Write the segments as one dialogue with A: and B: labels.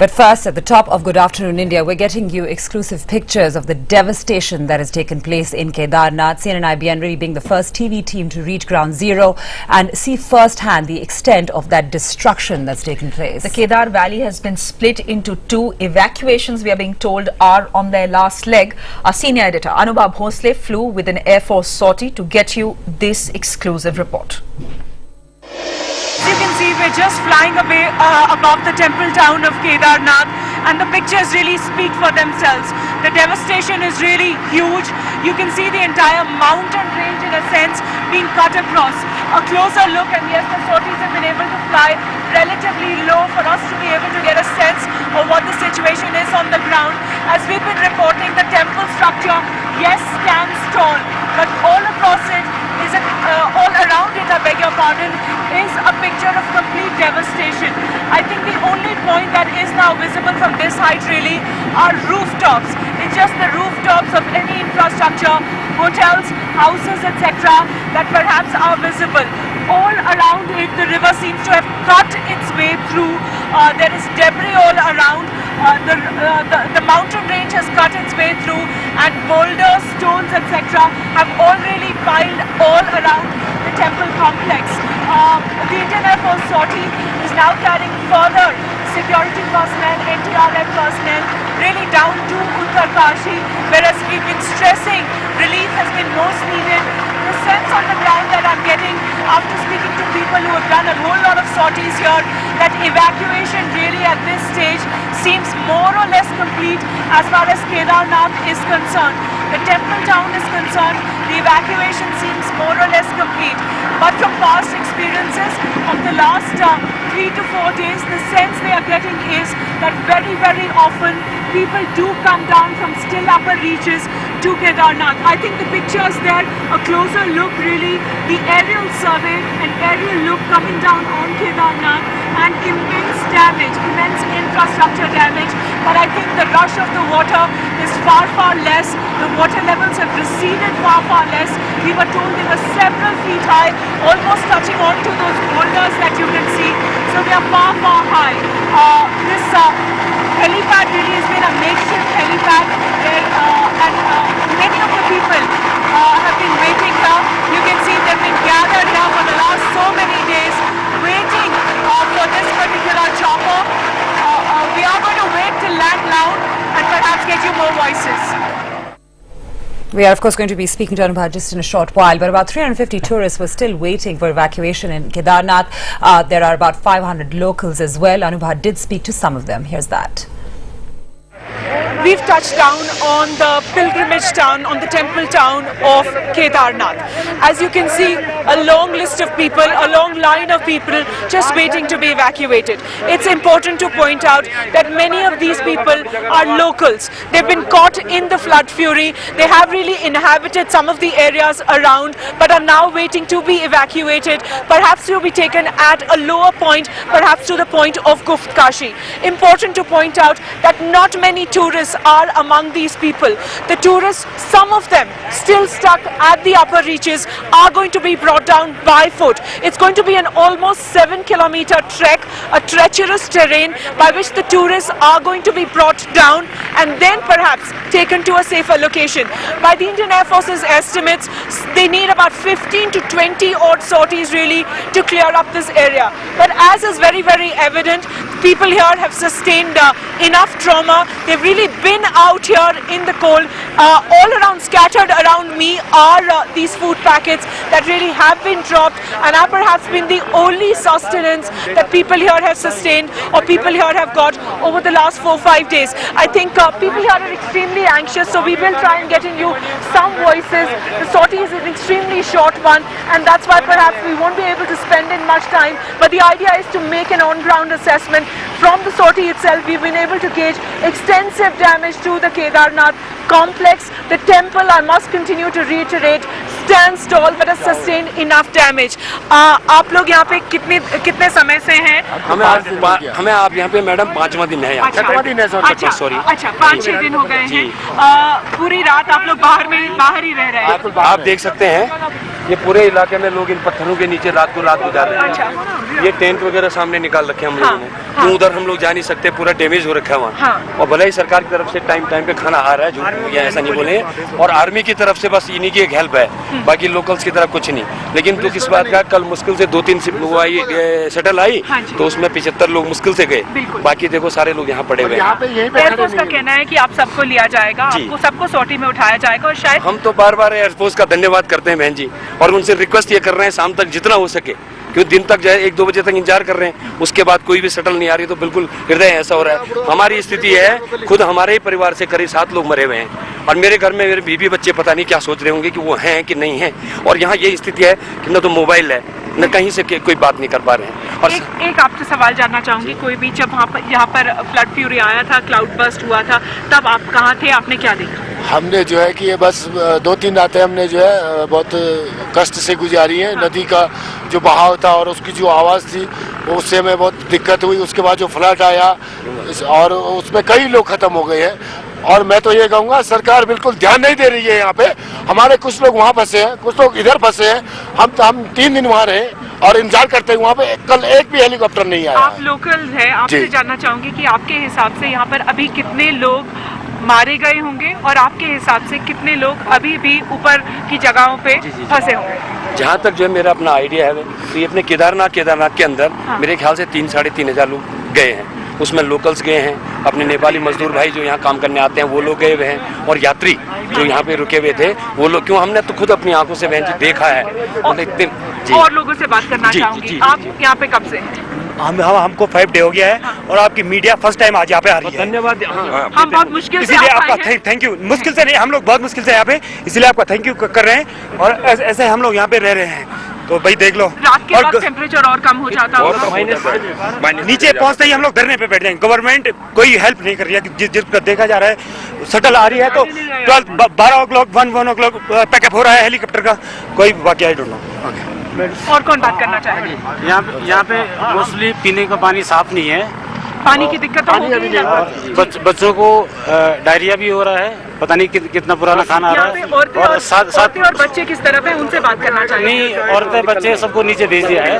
A: But first, at the top of Good Afternoon India, we're getting you exclusive pictures of the devastation that has taken place in Kedarnath. CNN IBN really being the first TV team to reach ground zero and see firsthand the extent of that destruction that's taken place.
B: The Kedar Valley has been split into two. Evacuations, we are being told, are on their last leg. Our senior editor Anubhav Bhosle flew with an Air Force sortie to get you this exclusive report.
C: As you can see, we're just flying away above the temple town of Kedarnath, and the pictures really speak for themselves. The devastation is really huge. You can see the entire mountain range, in a sense, being cut across. A closer look, and yes, the sorties have been able to fly relatively low for us to be able to get a sense of what the situation is on the ground. As we've been reporting, the temple structure, yes, stands tall, but all across it is all around it, I beg your pardon, is a picture of complete devastation. I think the only point that is now visible from this height really are rooftops. It's just the rooftops of any infrastructure, hotels, houses, etc. that perhaps are visible. All around it, the river seems to have cut its way through. There is debris all around. The mountain range has cut its way through, and boulders, stones, etc. have already piled all around the temple complex. The Indian Air Force sortie is now carrying further security personnel, NDRF personnel, really down to Uttarkashi, whereas we've been stressing relief has been most needed. The sense on the ground that I'm getting after speaking to people who have done a whole lot of sorties here, that evacuation really at this stage seems more or less complete as far as Kedarnath is concerned. The temple town is concerned, the evacuation seems more or less complete. But from past experiences of the last 3 to 4 days, the sense they are getting is that very, very often people do come down from still upper reaches to Kedarnath. I think the pictures there, a closer look really, the aerial survey, an aerial look coming down on Kedarnath, and immense damage, immense infrastructure damage. But I think the rush of the water is far, far less. The water levels have receded far, far less. We were told they were several feet high, almost touching onto those boulders that you can see. So they are far, far high. This helipad really has been a makeshift helipad where, and many of the people have been waiting here. You can see they've been gathered here for the last so many days, waiting for this particular chopper. We are going to wait till land now and perhaps get you more voices.
A: We are, of course, going to be speaking to Anubhav just in a short while, but about 350 tourists were still waiting for evacuation in Kedarnath. There are about 500 locals as well. Anubhav did speak to some of them. Here's that.
C: We've touched down on the pilgrimage town, on the temple town of Kedarnath. As you can see, a long list of people, a long line of people just waiting to be evacuated. It's important to point out that many of these people are locals. They've been caught in the flood fury. They have really inhabited some of the areas around, but are now waiting to be evacuated, perhaps to be taken at a lower point, perhaps to the point of Guftkhashi. Important to point out that not many tourists are among these people. The tourists, some of them still stuck at the upper reaches, are going to be brought down by foot. It's going to be an almost 7-kilometer trek, a treacherous terrain by which the tourists are going to be brought down and then perhaps taken to a safer location. By the Indian Air Force's estimates, they need about 15 to 20 odd sorties really to clear up this area. But as is very, very evident, people here have sustained enough trauma. They've really been out here in the cold. All around, scattered around me, are these food packets that really have been dropped and have perhaps been the only sustenance that people here have sustained or people here have got over the last 4-5 days. I think people here are extremely anxious, so we will try and get in you some voices. The sortie is an extremely short one, and that's why perhaps we won't be able to spend in much time, but the idea is to make an on-ground assessment. From the sortie itself, we've been able to gauge extensive damage to the Kedarnath complex. The temple, I must continue to reiterate, stands tall but has sustained enough damage. आप लोग यहाँ पे कितने समय से हैं?
D: हमें आप यहाँ पे मैडम 5वां दिन है यहाँ। 6वां दिन है सॉरी।
C: अच्छा 5-6 दिन हो गए हैं। पूरी रात आप लोग बाहर ही रह रहे हैं।
D: आप देख सकते हैं ये पूरे इलाके में लोग इन पत्थरों के नीचे रात गुजार रहे हैं। ये टेंट वगैरह सामने निकाल रखे हैं हम लोगों ने, क्यों उधर हम लोग जा नहीं सकते, पूरा डैमेज हो रखा है वहाँ। और भले ही सरकार की तरफ से टाइम पे खाना आ रहा है, जो या ऐसा नहीं बोले, और आर्मी की तरफ से बस इन्हीं की एक हेल्प है, बाकी लोकल्स की तरफ कुछ नहीं। लेकिन तो किस बात का, कल मुश्किल से 2-3 शटल आई तो उसमें 75 लोग मुश्किल से गए, बाकी देखो सारे लोग यहाँ पड़े हुए हैं।
C: एयरफोर्स का कहना है कि आप सबको लिया जाएगा, आपको सबको सॉर्टी में उठाया जाएगा, और शायद
D: हम तो बार एयरफोर्स का धन्यवाद करते हैं बहन जी, और उनसे रिक्वेस्ट ये कर रहे हैं शाम तक जितना हो सके, क्यों दिन तक जो है 1-2 बजे तक इंतजार कर रहे हैं, उसके बाद कोई भी शटल नहीं आ रही, तो बिल्कुल हृदय ऐसा हो रहा है। हमारी स्थिति है, खुद हमारे ही परिवार से करीब 7 लोग मरे हुए हैं, और मेरे घर में मेरे बीवी बच्चे पता नहीं क्या सोच रहे होंगे कि वो हैं कि नहीं हैं। और यहाँ ये स्थिति है कि न तो मोबाइल है, न कहीं से कोई बात नहीं कर पा रहे हैं। और
C: एक आपसे सवाल जानना चाहूंगी, कोई भी जब यहाँ पर फ्लड फ्यूरी आया था, क्लाउड बर्स्ट हुआ था, तब आप कहाँ थे, आपने क्या देखा?
E: हमने जो है कि ये बस 2-3 रातें हमने जो है बहुत कष्ट से गुजारी है। नदी का जो बहाव था और उसकी जो आवाज़ थी, उससे हमें बहुत दिक्कत हुई। उसके बाद जो फ्लड आया और उसमें कई लोग ख़त्म हो गए हैं, और मैं तो ये कहूँगा सरकार बिल्कुल ध्यान नहीं दे रही है यहाँ पे। हमारे कुछ लोग वहाँ फंसे हैं, कुछ लोग इधर फंसे हैं। हम 3 दिन वहाँ रहे और इंतजार करते हैं वहाँ पे, कल एक भी हेलीकॉप्टर नहीं आया।
C: आप लोकल है, आपसे जानना चाहूंगी कि आपके हिसाब से यहाँ पर अभी कितने लोग मारे गए होंगे, और आपके हिसाब से कितने लोग अभी भी ऊपर की जगहों पे फंसे होंगे?
D: जहाँ तक जो है मेरा अपना आइडिया है, तो ये अपने केदारनाथ के अंदर मेरे ख्याल से 3-3.5 हजार लोग गए हैं। उसमें लोकल्स गए हैं, अपने नेपाली मजदूर भाई जो यहाँ काम करने आते हैं वो लोग गए हुए हैं, और यात्री जो यहाँ पे रुके हुए थे वो लोग, क्यों हमने तो खुद अपनी आंखों से बहन जी देखा है।
C: और लोगों से बात करना चाहूंगी, आप यहाँ पे कब से हैं?
F: हमको 5 डे हो गया है, और आपकी मीडिया फर्स्ट टाइम आज यहाँ पे आ रही है।
D: धन्यवाद।
C: हम बहुत मुश्किल से
F: इसीलिए आपका थैंक यू। मुश्किल से नहीं, हम लोग बहुत मुश्किल से यहाँ पे, इसलिए आपका थैंक यू कर रहे हैं। और ऐसे हम लोग यहाँ पे रह रहे हैं, तो भाई देख लो,
C: रात के वक्त टेम्परेचर और कम हो जाता होगा,
F: नीचे पहुँचते ही हम लोग धरने पे बैठ जाएंगे। गवर्नमेंट कोई हेल्प नहीं कर रही है। जिसका देखा जा रहा है शटल आ रही है तो 12 o'clock 1 o'clock पैकअप हो रहा है हेलीकॉप्टर का, कोई बाकी आई डोंट नो।
C: और कौन बात करना चाहेगा?
G: यहाँ पे मोस्टली पीने का पानी साफ नहीं है,
C: पानी की दिक्कत तो होगी।
G: बच्चों को डायरिया भी हो रहा है, पता नहीं कितना पुराना खाना आ रहा है।
C: औरतें और बच्चे किस तरफ है, उनसे बात करना चाहिए।
G: नहीं, औरतें बच्चे सबको नीचे भेज दिया है।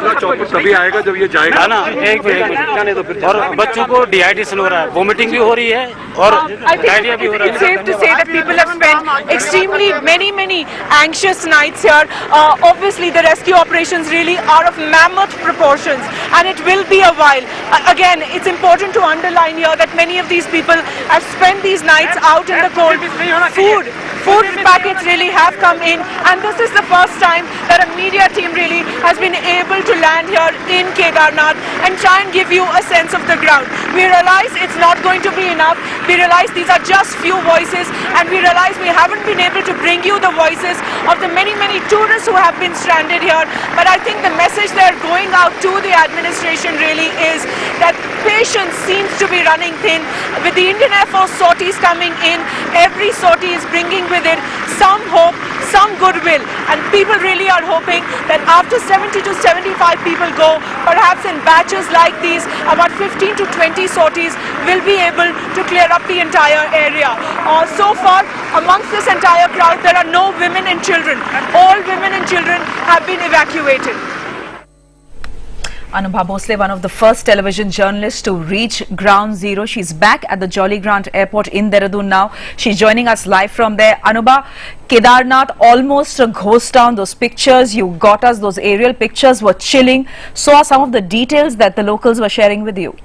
D: तभी आएगा जब ये जाएगा
G: ना, एक मिनट। और बच्चों को डिहाइड्रेशन हो रहा है, वोमिटिंग भी हो रही है, और डायरिया भी हो रहा है।
C: It's safe to say that people have spent extremely many anxious nights here. Obviously, the rescue operations really are of mammoth proportions, and it will be a while. Again, it's important to underline here that many of these people have spent these nights out in the cold. Food packets really have come in, and this is the first time that a media team really has been able to land here in Kedarnath and try and give you a sense of the ground. We realize it's not going to be enough. We realize these are just few voices, and we realize we haven't been able to bring you the voices of the many tourists who have been stranded here. But I think the message they're going out to the administration really is that patience seems to be running thin. With the Indian Air Force sorties coming in, every sortie is bringing with it some hope, some goodwill, and people really are hoping that after 70 to 75 people go, perhaps in batches like these, about 15 to 20 sorties will be able to clear up the entire area. So far, amongst this entire crowd, there are no women and children. All women and children have been evacuated.
B: Anubha Bhosle, one of the first television journalists to reach ground zero. She's back at the Jolly Grant Airport in Dehradun now. She's joining us live from there. Anubha, Kedarnath, almost a ghost town. Those pictures you got us, those aerial pictures were chilling. So are some of the details that the locals were sharing with you.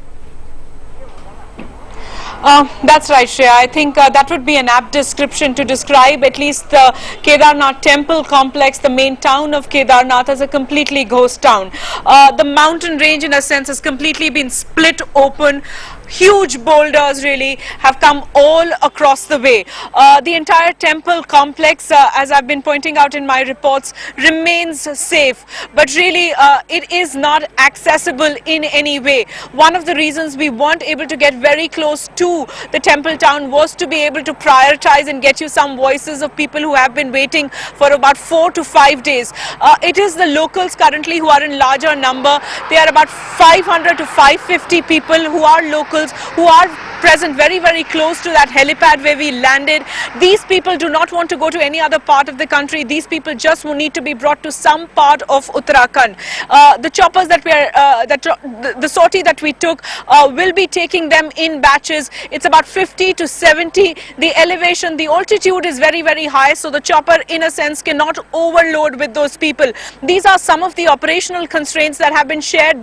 C: That's right, Shreya. I think that would be an apt description to describe at least the Kedarnath temple complex, the main town of Kedarnath, as a completely ghost town. The mountain range, in a sense, has completely been split open. Huge boulders really have come all across the way. The entire temple complex, as I've been pointing out in my reports, remains safe, but really it is not accessible in any way. One of the reasons we weren't able to get very close to the temple town was to be able to prioritize and get you some voices of people who have been waiting for about 4 to 5 days. It is the locals currently who are in larger number. They are about 500 to 550 people who are locals, who are present very, very close to that helipad where we landed. These people do not want to go to any other part of the country. These people just need to be brought to some part of Uttarakhand. The choppers that we are, the sortie that we took will be taking them in batches. It's about 50 to 70. The elevation, the altitude is very, very high, so the chopper in a sense cannot overload with those people. These are some of the operational constraints that have been shared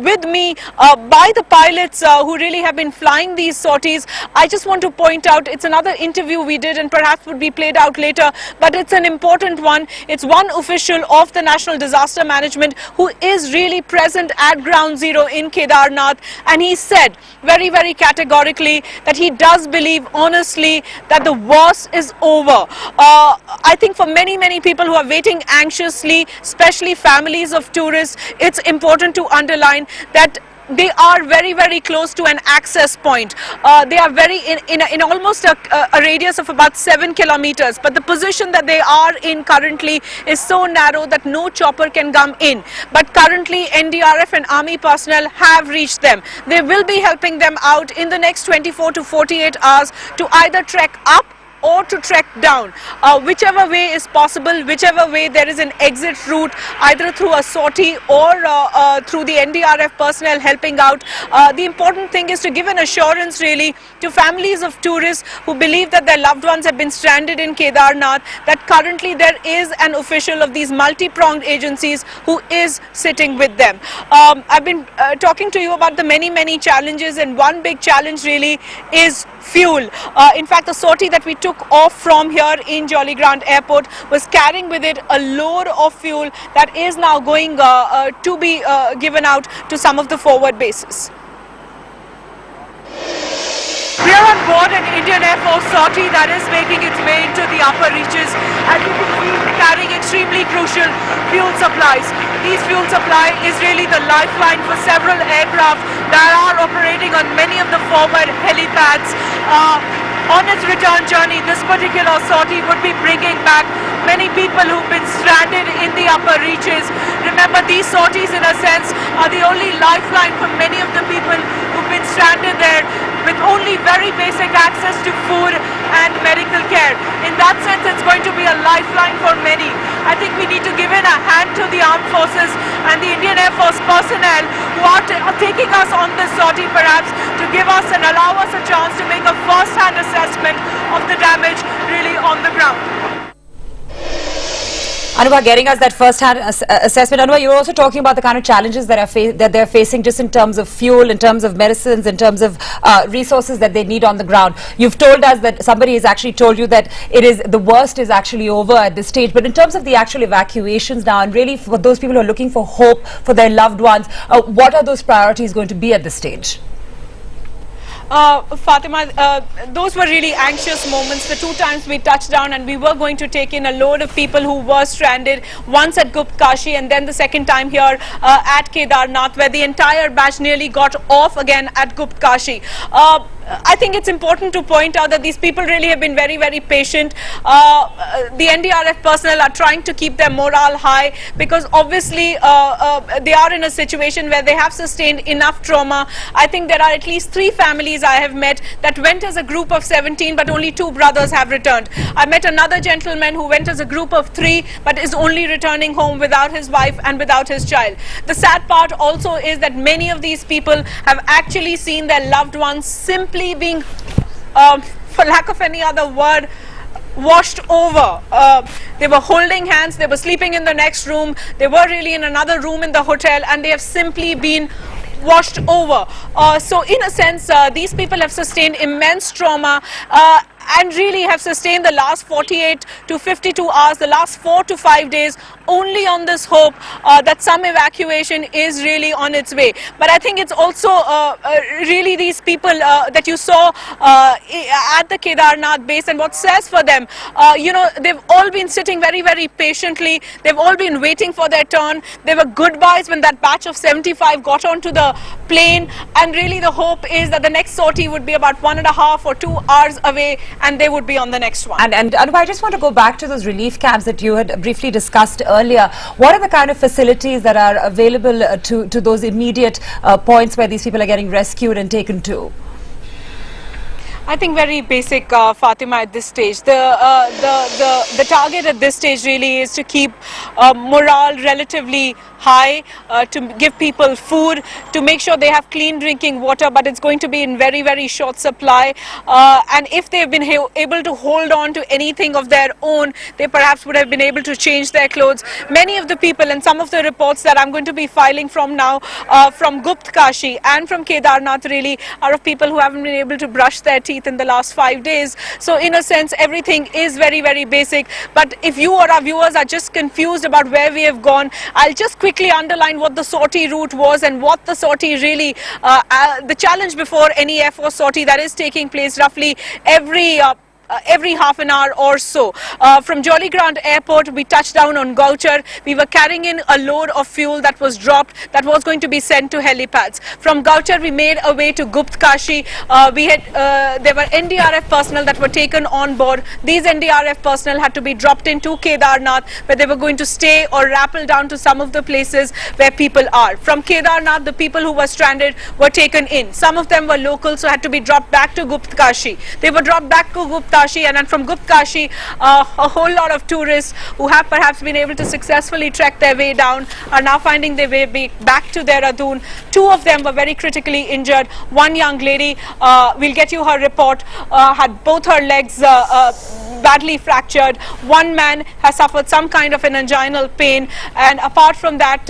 C: with me by the pilots who really have been flying these sorties. I just want to point out, it's another interview we did and perhaps would be played out later, but it's an important one. It's one official of the National Disaster Management who is really present at Ground Zero in Kedarnath, and he said very, very categorically that he does believe honestly that the worst is over. I think for many, many people who are waiting anxiously, especially families of tourists, it's important to underline that they are very, very close to an access point. They are very in almost a radius of about 7 kilometers. But the position that they are in currently is so narrow that no chopper can come in. But currently NDRF and army personnel have reached them. They will be helping them out in the next 24 to 48 hours to either trek up or to trek down. Whichever way is possible, whichever way there is an exit route, either through a sortie or through the NDRF personnel helping out. The important thing is to give an assurance really to families of tourists who believe that their loved ones have been stranded in Kedarnath, that currently there is an official of these multi-pronged agencies who is sitting with them. I've been talking to you about the many, many challenges, and one big challenge really is fuel. In fact, the sortie that we took off from here in Jolly Grant Airport was carrying with it a load of fuel that is now going to be given out to some of the forward bases. We are on board an Indian Air Force sortie that is making its way into the upper reaches, and you can see carrying extremely crucial fuel supplies. These fuel supply is really the lifeline for several aircraft that are operating on many of the forward helipads. On its return journey, this particular sortie would be bringing back many people who've been stranded in the upper reaches. Remember, these sorties in a sense are the only lifeline for many of the people who've been stranded there with only very basic access to food and medical care. In that sense, it's going to be a lifeline for many. I think we need to give in a hand to the armed forces and the Indian Air Force personnel who are taking us on this sortie perhaps to give us and allow us a chance to make a first-hand assessment of the damage really on the ground.
A: Anubha, getting us that first-hand assessment. Anubha, you were also talking about the kind of challenges that they're facing just in terms of fuel, in terms of medicines, in terms of resources that they need on the ground. You've told us that somebody has actually told you that the worst is actually over at this stage. But in terms of the actual evacuations now, and really for those people who are looking for hope for their loved ones, what are those priorities going to be at this stage?
C: Fatima, those were really anxious moments. The two times we touched down and we were going to take in a load of people who were stranded, once at Gupt Kashi and then the second time here at Kedarnath, where the entire batch nearly got off again at Gupt Kashi. I think it's important to point out that these people really have been very, very patient. The NDRF personnel are trying to keep their morale high because obviously they are in a situation where they have sustained enough trauma. I think there are at least 3 families I have met that went as a group of 17, but only 2 brothers have returned. I met another gentleman who went as a group of 3, but is only returning home without his wife and without his child. The sad part also is that many of these people have actually seen their loved ones simply being, for lack of any other word, washed over. They were holding hands, they were sleeping in the next room, they were really in another room in the hotel, and they have simply been washed over. So in a sense, these people have sustained immense trauma and really have sustained the last 48 to 52 hours, the last 4 to 5 days, only on this hope that some evacuation is really on its way. But I think it's also really these people that you saw at the Kedarnath base, and what says for them, you know, they've all been sitting very, very patiently. They've all been waiting for their turn. There were goodbyes when that batch of 75 got onto the plane, and really the hope is that the next sortie would be about 1.5 or 2 hours away, and they would be on the next one.
A: And Anubha, I just want to go back to those relief camps that you had briefly discussed earlier. What are the kind of facilities that are available to those immediate points where these people are getting rescued and taken to?
C: I think very basic, Fatima, at this stage. The target at this stage really is to keep morale relatively high, to give people food, to make sure they have clean drinking water, but it's going to be in very, very short supply. And if they've been able to hold on to anything of their own, they perhaps would have been able to change their clothes. Many of the people, and some of the reports that I'm going to be filing from now, from Gupt Kashi and from Kedarnath really, are of people who haven't been able to brush their teeth in the last 5 days. So in a sense, everything is very, very basic. But if you or our viewers are just confused about where we have gone, I'll just quickly underline what the sortie route was and what the sortie really, the challenge before any Air Force sortie that is taking place roughly every half an hour or so. From Jolly Grant Airport, we touched down on Gauchar. We were carrying in a load of fuel that was dropped that was going to be sent to helipads. From Gauchar, we made our way to Gupt Kashi. There were NDRF personnel that were taken on board. These NDRF personnel had to be dropped into Kedarnath, where they were going to stay or rappel down to some of the places where people are. From Kedarnath, the people who were stranded were taken in. Some of them were local, so had to be dropped back to Gupt Kashi. They were dropped back to Gupt Kashi, and then from Gupt Kashi, a whole lot of tourists who have perhaps been able to successfully trek their way down are now finding their way back to Dehradun. 2 of them were very critically injured. One young lady, we'll get you her report, had both her legs badly fractured. One man has suffered some kind of an anginal pain, and apart from that,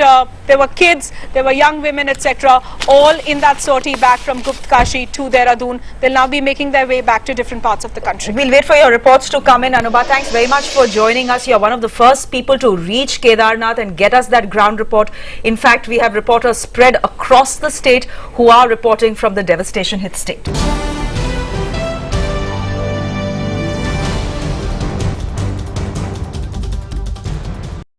C: there were kids, there were young women, etc., all in that sortie back from Gupt Kashi to Dehradun. They'll now be making their way back to different parts of the country.
B: We'll wait for your reports to come in. Anubha, thanks very much for joining us. You're one of the first people to reach Kedarnath and get us that ground report. In fact, we have reporters spread across the state who are reporting from the devastation hit state.